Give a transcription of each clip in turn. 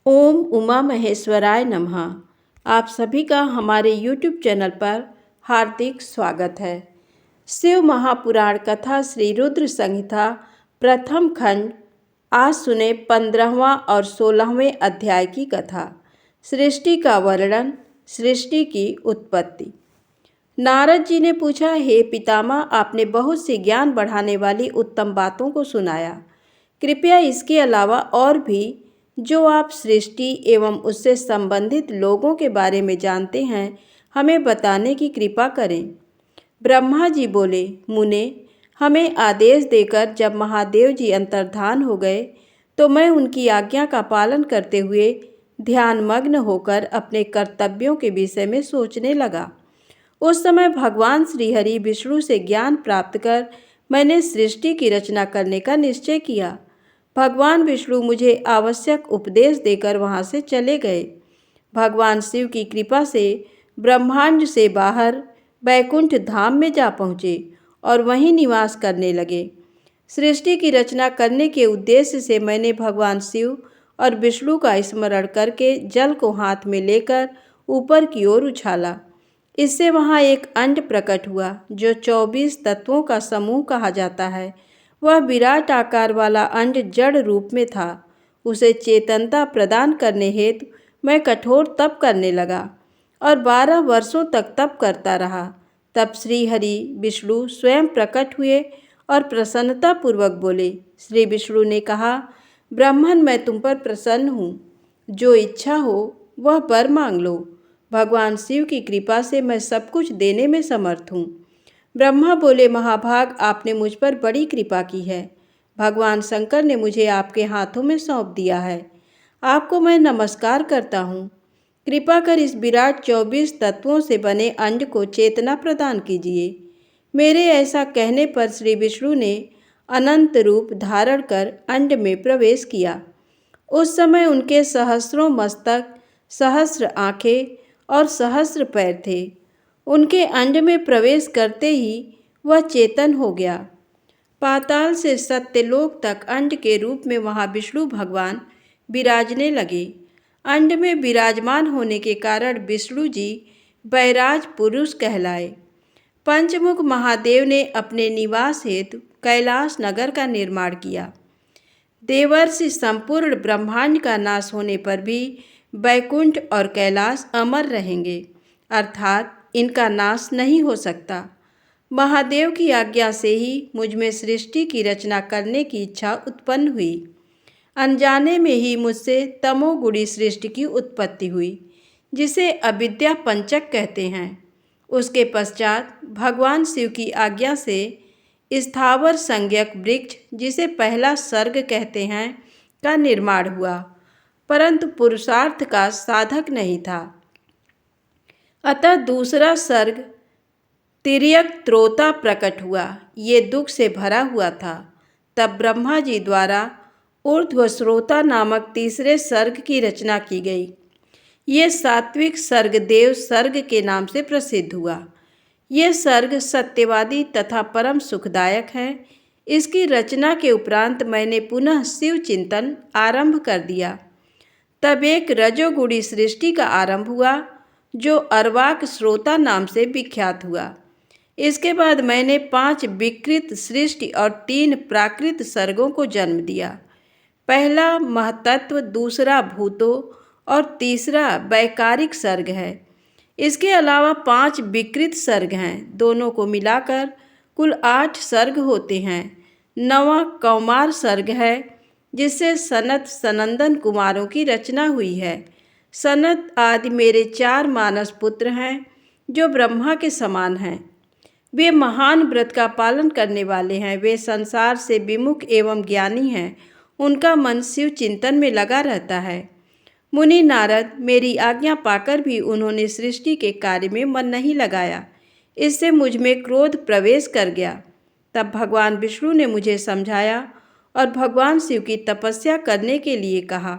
ओम उमा महेश्वराय नमः। आप सभी का हमारे YouTube चैनल पर हार्दिक स्वागत है। शिव महापुराण कथा श्री रुद्र संहिता प्रथम खंड। आज सुने 15वां और 16वें अध्याय की कथा। सृष्टि का वर्णन, सृष्टि की उत्पत्ति। नारद जी ने पूछा, हे पितामह, आपने बहुत सी ज्ञान बढ़ाने वाली उत्तम बातों को सुनाया। कृपया इसके अलावा और भी जो आप सृष्टि एवं उससे संबंधित लोगों के बारे में जानते हैं हमें बताने की कृपा करें। ब्रह्मा जी बोले, मुने, हमें आदेश देकर जब महादेव जी अंतर्धान हो गए तो मैं उनकी आज्ञा का पालन करते हुए ध्यानमग्न होकर अपने कर्तव्यों के विषय में सोचने लगा। उस समय भगवान श्रीहरि विष्णु से ज्ञान प्राप्त कर मैंने सृष्टि की रचना करने का निश्चय किया। भगवान विष्णु मुझे आवश्यक उपदेश देकर वहाँ से चले गए। भगवान शिव की कृपा से ब्रह्मांड से बाहर बैकुंठ धाम में जा पहुँचे और वहीं निवास करने लगे। सृष्टि की रचना करने के उद्देश्य से मैंने भगवान शिव और विष्णु का स्मरण करके जल को हाथ में लेकर ऊपर की ओर उछाला। इससे वहाँ एक अंड प्रकट हुआ जो 24 तत्वों का समूह कहा जाता है। वह विराट आकार वाला अंड जड़ रूप में था। उसे चेतनता प्रदान करने हेतु मैं कठोर तप करने लगा और 12 वर्षों तक तप करता रहा। तब श्री हरि विष्णु स्वयं प्रकट हुए और प्रसन्नतापूर्वक बोले। श्री विष्णु ने कहा, ब्राह्मण, मैं तुम पर प्रसन्न हूँ। जो इच्छा हो वह वर मांग लो। भगवान शिव की कृपा से मैं सब कुछ देने में समर्थ हूँ। ब्रह्मा बोले, महाभाग, आपने मुझ पर बड़ी कृपा की है। भगवान शंकर ने मुझे आपके हाथों में सौंप दिया है। आपको मैं नमस्कार करता हूँ। कृपा कर इस विराट 24 तत्वों से बने अंड को चेतना प्रदान कीजिए। मेरे ऐसा कहने पर श्री विष्णु ने अनंत रूप धारण कर अंड में प्रवेश किया। उस समय उनके सहस्रों मस्तक, सहस्र आँखें और सहस्र पैर थे। उनके अंड में प्रवेश करते ही वह चेतन हो गया। पाताल से सत्यलोक तक अंड के रूप में वहाँ विष्णु भगवान विराजने लगे। अंड में विराजमान होने के कारण विष्णु जी बैराज पुरुष कहलाए। पंचमुख महादेव ने अपने निवास हेतु कैलाश नगर का निर्माण किया। देवर्षि संपूर्ण ब्रह्मांड का नाश होने पर भी बैकुंठ और कैलाश अमर रहेंगे, अर्थात इनका नाश नहीं हो सकता। महादेव की आज्ञा से ही मुझ में सृष्टि की रचना करने की इच्छा उत्पन्न हुई। अनजाने में ही मुझसे तमोगुणी सृष्टि की उत्पत्ति हुई, जिसे अविद्या पंचक कहते हैं। उसके पश्चात भगवान शिव की आज्ञा से स्थावर संज्ञक वृक्ष, जिसे पहला सर्ग कहते हैं, का निर्माण हुआ, परंतु पुरुषार्थ का साधक नहीं था। अतः दूसरा सर्ग तिर्यक त्रोता प्रकट हुआ। ये दुख से भरा हुआ था। तब ब्रह्मा जी द्वारा ऊर्ध्वश्रोता नामक तीसरे सर्ग की रचना की गई। ये सात्विक सर्ग देव सर्ग के नाम से प्रसिद्ध हुआ। ये सर्ग सत्यवादी तथा परम सुखदायक है। इसकी रचना के उपरांत मैंने पुनः शिव चिंतन आरंभ कर दिया। तब एक रजोगुणी सृष्टि का आरंभ हुआ जो अर्वाक श्रोता नाम से विख्यात हुआ। इसके बाद मैंने 5 विकृत सृष्टि और 3 प्राकृत सर्गों को जन्म दिया। पहला महतत्व, दूसरा भूतों और तीसरा वैकारिक सर्ग है। इसके अलावा 5 विकृत सर्ग हैं। दोनों को मिलाकर कुल 8 सर्ग होते हैं। 9वां कौमार सर्ग है, जिससे सनत सनंदन कुमारों की रचना हुई है। सनत आदि मेरे 4 मानस पुत्र हैं जो ब्रह्मा के समान हैं। वे महान व्रत का पालन करने वाले हैं। वे संसार से विमुख एवं ज्ञानी हैं। उनका मन शिव चिंतन में लगा रहता है। मुनि नारद, मेरी आज्ञा पाकर भी उन्होंने सृष्टि के कार्य में मन नहीं लगाया। इससे मुझ में क्रोध प्रवेश कर गया। तब भगवान विष्णु ने मुझे समझाया और भगवान शिव की तपस्या करने के लिए कहा।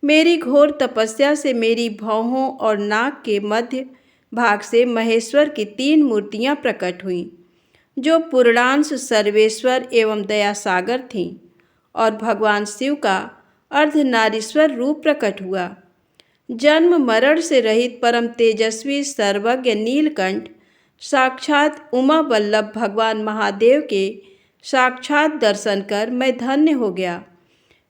मेरी घोर तपस्या से मेरी भौहों और नाक के मध्य भाग से महेश्वर की 3 मूर्तियां प्रकट हुईं, जो पूर्णांश सर्वेश्वर एवं दया सागर थीं, और भगवान शिव का अर्धनारीश्वर रूप प्रकट हुआ। जन्म मरण से रहित परम तेजस्वी सर्वज्ञ नीलकंठ साक्षात उमा वल्लभ भगवान महादेव के साक्षात दर्शन कर मैं धन्य हो गया।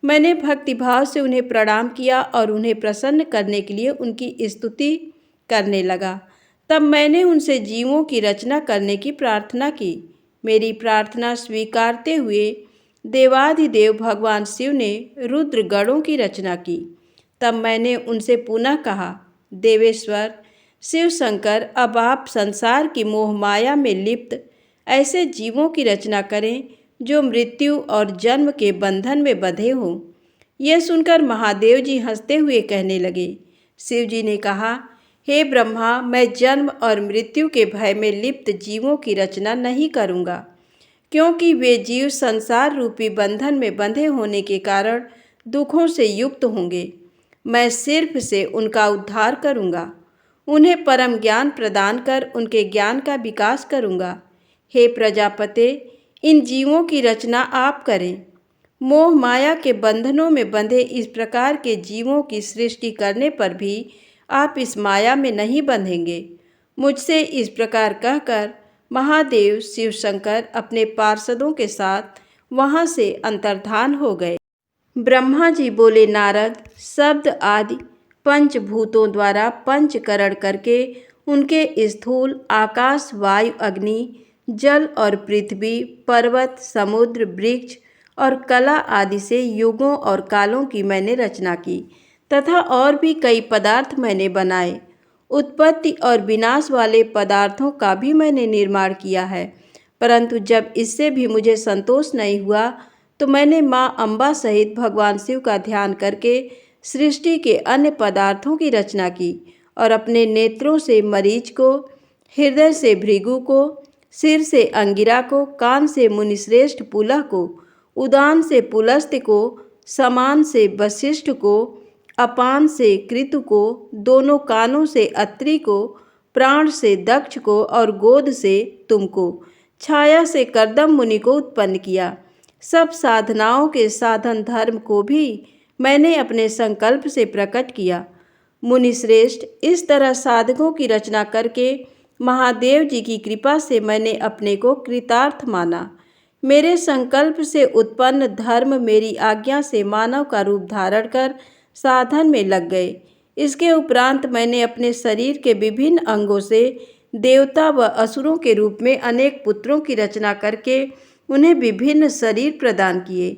मैंने भक्तिभाव से उन्हें प्रणाम किया और उन्हें प्रसन्न करने के लिए उनकी स्तुति करने लगा। तब मैंने उनसे जीवों की रचना करने की प्रार्थना की। मेरी प्रार्थना स्वीकारते हुए देवाधिदेव भगवान शिव ने रुद्र गणों की रचना की। तब मैंने उनसे पुनः कहा, देवेश्वर शिव शंकर, अब आप संसार की मोह माया में लिप्त ऐसे जीवों की रचना करें जो मृत्यु और जन्म के बंधन में बंधे हों। यह सुनकर महादेव जी हंसते हुए कहने लगे। शिव जी ने कहा, हे ब्रह्मा, मैं जन्म और मृत्यु के भय में लिप्त जीवों की रचना नहीं करूँगा, क्योंकि वे जीव संसार रूपी बंधन में बंधे होने के कारण दुखों से युक्त होंगे। मैं सिर्फ से उनका उद्धार करूँगा, उन्हें परम ज्ञान प्रदान कर उनके ज्ञान का विकास करूँगा। हे प्रजापते, इन जीवों की रचना आप करें। मोह माया के बंधनों में बंधे इस प्रकार के जीवों की सृष्टि करने पर भी आप इस माया में नहीं बंधेंगे। मुझसे इस प्रकार कहकर महादेव शिव शंकर अपने पार्षदों के साथ वहाँ से अंतर्धान हो गए। ब्रह्मा जी बोले, नारद, शब्द आदि पंचभूतों द्वारा पंचकरण करके उनके स्थूल आकाश, वायु, अग्नि, जल और पृथ्वी, पर्वत, समुद्र, वृक्ष और कला आदि से युगों और कालों की मैंने रचना की तथा और भी कई पदार्थ मैंने बनाए। उत्पत्ति और विनाश वाले पदार्थों का भी मैंने निर्माण किया है। परंतु जब इससे भी मुझे संतोष नहीं हुआ तो मैंने माँ अम्बा सहित भगवान शिव का ध्यान करके सृष्टि के अन्य पदार्थों की रचना की और अपने नेत्रों से मरीच को, हृदय से भृगु को, सिर से अंगिरा को, कान से मुनिश्रेष्ठ पुलह को, उदान से पुलस्त्य को, समान से वशिष्ठ को, अपान से कृतु को, दोनों कानों से अत्रि को, प्राण से दक्ष को और गोद से तुमको, छाया से कर्दम मुनि को उत्पन्न किया। सब साधनाओं के साधन धर्म को भी मैंने अपने संकल्प से प्रकट किया। मुनिश्रेष्ठ, इस तरह साधकों की रचना करके महादेव जी की कृपा से मैंने अपने को कृतार्थ माना। मेरे संकल्प से उत्पन्न धर्म मेरी आज्ञा से मानव का रूप धारण कर साधन में लग गए। इसके उपरांत मैंने अपने शरीर के विभिन्न अंगों से देवता व असुरों के रूप में अनेक पुत्रों की रचना करके उन्हें विभिन्न शरीर प्रदान किए।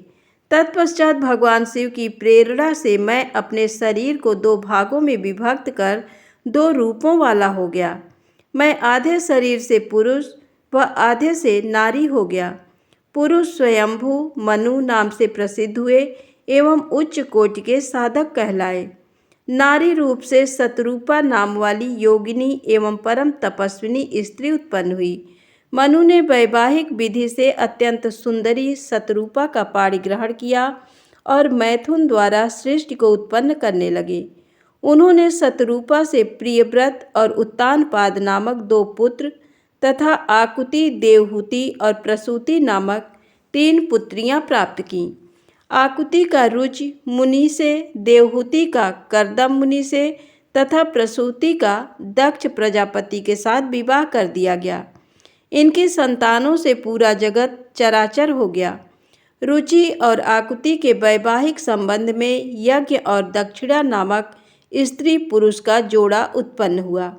तत्पश्चात भगवान शिव की प्रेरणा से मैं अपने शरीर को दो भागों में विभक्त कर दो रूपों वाला हो गया। मैं आधे शरीर से पुरुष व आधे से नारी हो गया। पुरुष स्वयंभू मनु नाम से प्रसिद्ध हुए एवं उच्च कोटि के साधक कहलाए। नारी रूप से शतरूपा नाम वाली योगिनी एवं परम तपस्विनी स्त्री उत्पन्न हुई। मनु ने वैवाहिक विधि से अत्यंत सुंदरी शतरूपा का पाणी ग्रहण किया और मैथुन द्वारा सृष्टि को उत्पन्न करने लगे। उन्होंने शतरूपा से प्रियव्रत और उत्तानपाद नामक दो पुत्र तथा आकुति, देवहूति और प्रसूति नामक 3 पुत्रियां प्राप्त कीं। आकुति का रुचि मुनि से, देवहूति का कर्दम मुनि से तथा प्रसूति का दक्ष प्रजापति के साथ विवाह कर दिया गया। इनकी संतानों से पूरा जगत चराचर हो गया। रुचि और आकुति के वैवाहिक संबंध में यज्ञ और दक्षिणा नामक स्त्री पुरुष का जोड़ा उत्पन्न हुआ।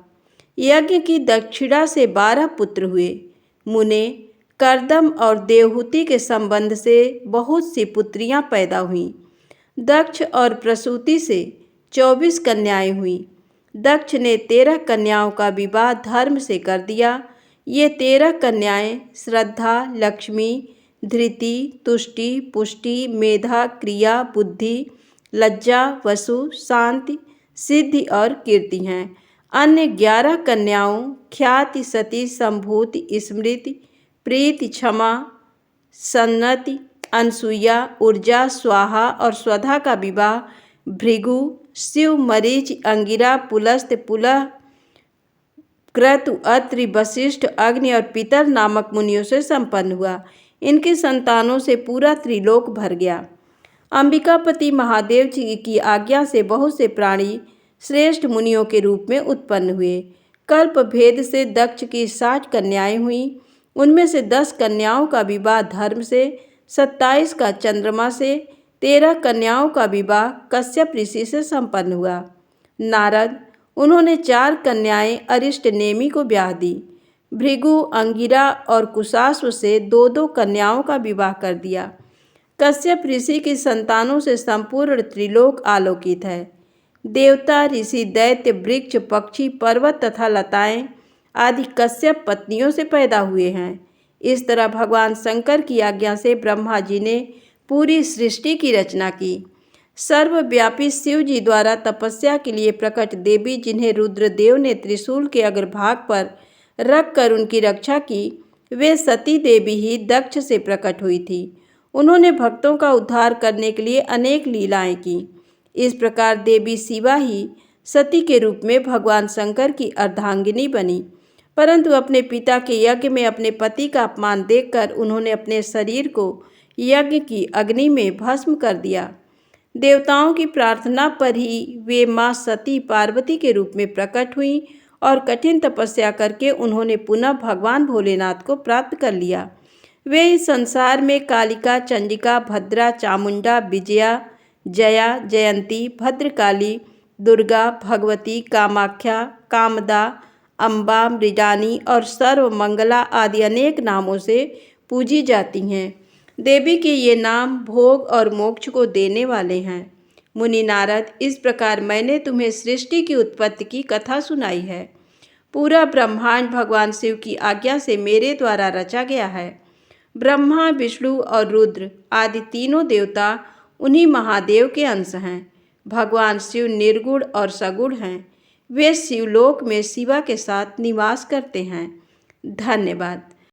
यज्ञ की दक्षिणा से 12 पुत्र हुए। मुने, कर्दम और देवहूति के संबंध से बहुत सी पुत्रियां पैदा हुईं। दक्ष और प्रसूति से 24 कन्याएं हुईं। दक्ष ने 13 कन्याओं का विवाह धर्म से कर दिया। ये 13 कन्याएं श्रद्धा, लक्ष्मी, धृति, तुष्टि, पुष्टि, मेधा, क्रिया, बुद्धि, लज्जा, वसु, शांति, सिद्धि और कीर्ति हैं। अन्य 11 कन्याओं ख्याति, सती, संभूति, स्मृति, प्रीति, क्षमा, सन्नति, अनसुईया, ऊर्जा, स्वाहा और स्वधा का विवाह भृगु, शिव, मरीच, अंगिरा, पुलस्त्य, पुलह, क्रतु, अत्रि, वशिष्ठ, अग्नि और पितर नामक मुनियों से संपन्न हुआ। इनकी संतानों से पूरा त्रिलोक भर गया। अंबिकापति महादेव जी की आज्ञा से बहुत से प्राणी श्रेष्ठ मुनियों के रूप में उत्पन्न हुए। कल्प भेद से दक्ष की 60 कन्याएं हुईं। उनमें से 10 कन्याओं का विवाह धर्म से, 27 का चंद्रमा से, 13 कन्याओं का विवाह कश्यप ऋषि से संपन्न हुआ। नारद, उन्होंने 4 कन्याएं अरिष्ट नेमि को ब्याह दी। भृगु, अंगिरा और कुशाश्व से 2-2 कन्याओं का विवाह कर दिया। कश्यप ऋषि की संतानों से संपूर्ण त्रिलोक आलोकित है। देवता, ऋषि, दैत्य, वृक्ष, पक्षी, पर्वत तथा लताएं आदि कश्यप पत्नियों से पैदा हुए हैं। इस तरह भगवान शंकर की आज्ञा से ब्रह्मा जी ने पूरी सृष्टि की रचना की। सर्वव्यापी शिव जी द्वारा तपस्या के लिए प्रकट देवी, जिन्हें रुद्रदेव ने त्रिशूल के अग्रभाग पर रखकर उनकी रक्षा की, वे सती देवी ही दक्ष से प्रकट हुई थी। उन्होंने भक्तों का उद्धार करने के लिए अनेक लीलाएं की। इस प्रकार देवी शिवा ही सती के रूप में भगवान शंकर की अर्धांगिनी बनी, परंतु अपने पिता के यज्ञ में अपने पति का अपमान देखकर उन्होंने अपने शरीर को यज्ञ की अग्नि में भस्म कर दिया। देवताओं की प्रार्थना पर ही वे माँ सती पार्वती के रूप में प्रकट हुईं और कठिन तपस्या करके उन्होंने पुनः भगवान भोलेनाथ को प्राप्त कर लिया। वे इस संसार में कालिका, चंडिका, भद्रा, चामुंडा, विजया, जया, जयंती, भद्रकाली, दुर्गा, भगवती, कामाख्या, कामदा, अम्बा, मृडानी और सर्वमंगला आदि अनेक नामों से पूजी जाती हैं। देवी के ये नाम भोग और मोक्ष को देने वाले हैं। मुनि नारद, इस प्रकार मैंने तुम्हें सृष्टि की उत्पत्ति की कथा सुनाई है। पूरा ब्रह्मांड भगवान शिव की आज्ञा से मेरे द्वारा रचा गया है। ब्रह्मा, विष्णु और रुद्र आदि तीनों देवता उन्हीं महादेव के अंश हैं। भगवान शिव निर्गुण और सगुण हैं। वे शिवलोक में शिवा के साथ निवास करते हैं। धन्यवाद।